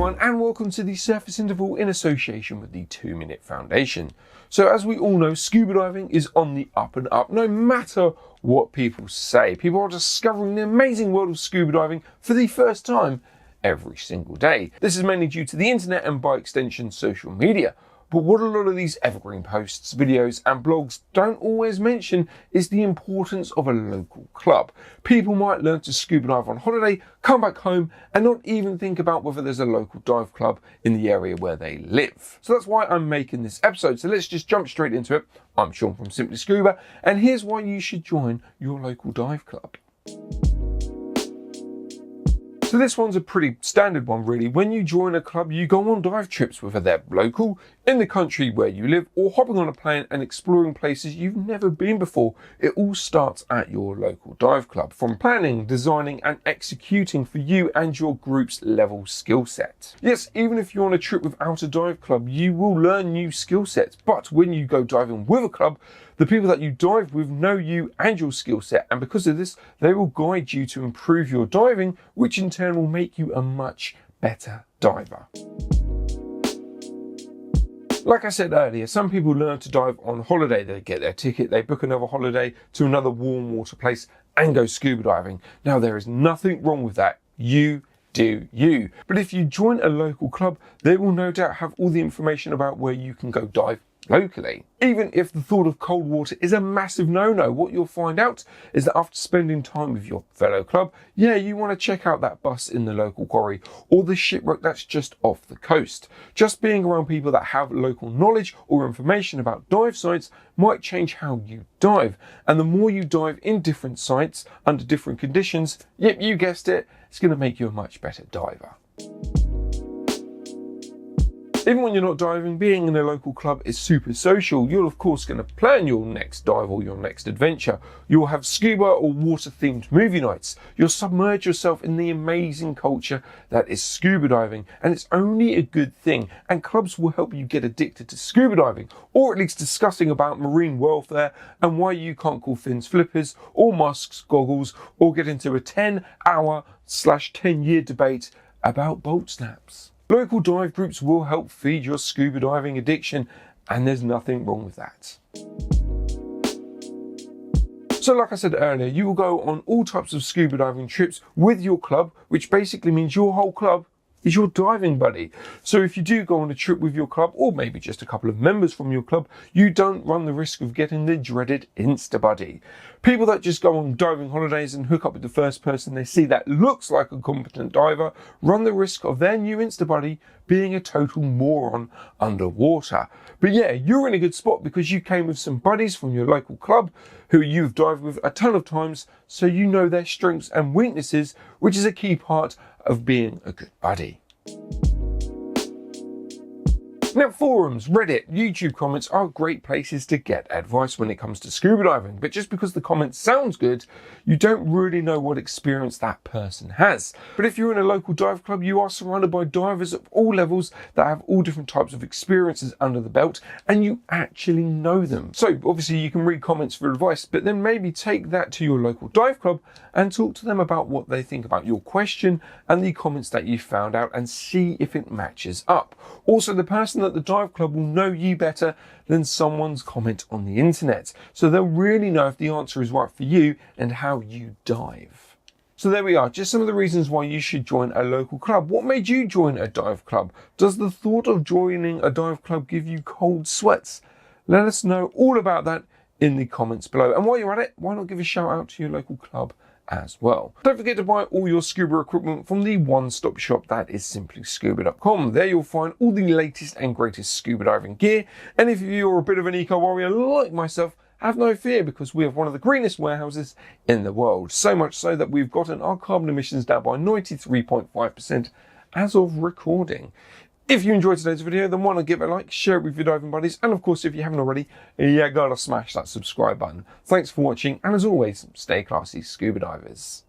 everyone, and welcome to the Surface Interval in association with the 2-Minute Foundation. So as we all know, scuba diving is on the up and up, no matter what people say. People are discovering the amazing world of scuba diving for the first time every single day. This is mainly due to the internet and by extension social media. But what a lot of these evergreen posts, videos and blogs don't always mention is the importance of a local club. People might learn to scuba dive on holiday, come back home and not even think about whether there's a local dive club in the area where they live. So that's why I'm making this episode. So let's just jump straight into it. I'm Sean from SimplyScuba, and here's why you should join your local dive club. So this one's a pretty standard one really. When you join a club, you go on dive trips, whether they're local, in the country where you live, or hopping on a plane and exploring places you've never been before. It all starts at your local dive club, from planning, designing and executing for you and your group's level skill set. Yes, even if you're on a trip without a dive club, you will learn new skill sets, but when you go diving with a club, the people that you dive with know you and your skill set, and because of this, they will guide you to improve your diving, which in turn will make you a much better diver. Like I said earlier, some people learn to dive on holiday. They get their ticket, they book another holiday to another warm water place and go scuba diving. Now, there is nothing wrong with that. You do you. But if you join a local club, they will no doubt have all the information about where you can go dive locally. Even if the thought of cold water is a massive no-no, what you'll find out is that after spending time with your fellow club, yeah, you want to check out that bus in the local quarry or the shipwreck that's just off the coast. Just being around people that have local knowledge or information about dive sites might change how you dive. And the more you dive in different sites under different conditions, yep, you guessed it, it's going to make you a much better diver. Even when you're not diving, being in a local club is super social. You're of course going to plan your next dive or your next adventure. You'll have scuba or water themed movie nights. You'll submerge yourself in the amazing culture that is scuba diving, and it's only a good thing. And clubs will help you get addicted to scuba diving, or at least discussing about marine welfare and why you can't call fins flippers or musks goggles, or get into a 10-hour/10-year debate about bolt snaps. Local dive groups will help feed your scuba diving addiction, and there's nothing wrong with that. So like I said earlier, you will go on all types of scuba diving trips with your club, which basically means your whole club is your diving buddy. So if you do go on a trip with your club, or maybe just a couple of members from your club, you don't run the risk of getting the dreaded Insta buddy. People that just go on diving holidays and hook up with the first person they see that looks like a competent diver run the risk of their new Insta buddy being a total moron underwater. But yeah, you're in a good spot because you came with some buddies from your local club who you've dived with a ton of times, so you know their strengths and weaknesses, which is a key part of being a good buddy. Now, forums, Reddit, YouTube comments are great places to get advice when it comes to scuba diving, but just because the comment sounds good, you don't really know what experience that person has. But if you're in a local dive club, you are surrounded by divers of all levels that have all different types of experiences under the belt, and you actually know them. So obviously you can read comments for advice, but then maybe take that to your local dive club and talk to them about what they think about your question and the comments that you found out, and see if it matches up. Also, the person at the dive club will know you better than someone's comment on the internet, so they'll really know if the answer is right for you and how you dive. So there we are, just some of the reasons why you should join a local club. What made you join a dive club? Does the thought of joining a dive club give you cold sweats? Let us know all about that in the comments below. And while you're at it, why not give a shout out to your local club as well. Don't forget to buy all your scuba equipment from the one-stop shop that is SimplyScuba.com. There you'll find all the latest and greatest scuba diving gear, and if you're a bit of an eco warrior like myself, have no fear, because we have one of the greenest warehouses in the world. So much so that we've gotten our carbon emissions down by 93.5% as of recording. If you enjoyed today's video, then why not give it a like, share it with your diving buddies, and of course, if you haven't already, you gotta smash that subscribe button. Thanks for watching, and as always, stay classy, scuba divers.